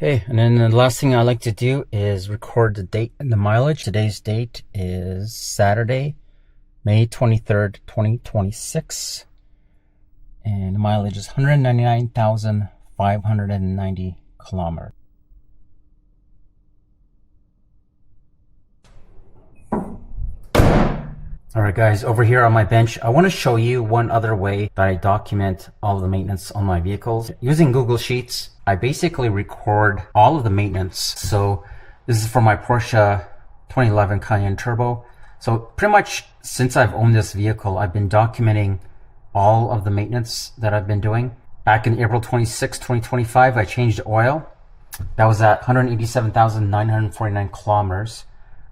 Okay, and then the last thing I like to do is record the date and the mileage. Today's date is Saturday, May 23rd, 2026. And the mileage is 199,590 kilometers. Alright guys, over here on my bench, I want to show you one other way that I document all of the maintenance on my vehicles. Using Google Sheets, I basically record all of the maintenance. So this is for my Porsche 2011 Cayenne Turbo. So pretty much since I've owned this vehicle, I've been documenting all of the maintenance that I've been doing. Back in April 26, 2025, I changed oil. That was at 187,949 kilometers.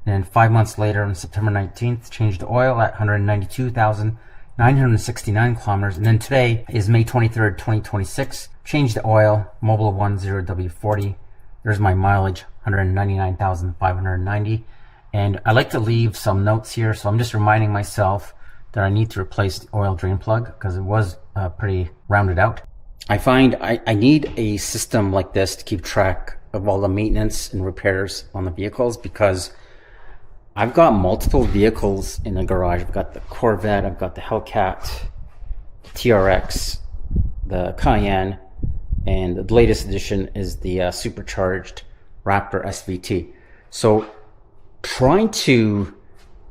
And 5 months later, on September 19th, changed oil at 192,969 kilometers. And then today is May 23rd, 2026. Changed the oil, Mobile 10W40. There's my mileage, 199,590. And I like to leave some notes here, so I'm just reminding myself that I need to replace the oil drain plug because it was pretty rounded out. I find I need a system like this to keep track of all the maintenance and repairs on the vehicles, because I've got multiple vehicles in the garage. I've got the Corvette, I've got the Hellcat, the TRX, the Cayenne, and the latest edition is the supercharged Raptor SVT. So trying to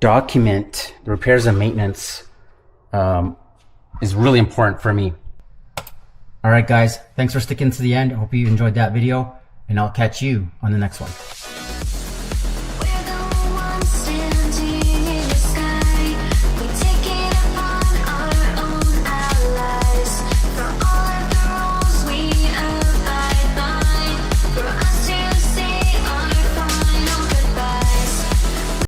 document the repairs and maintenance is really important for me. All right guys, thanks for sticking to the end. I hope you enjoyed that video, and I'll catch you on the next one.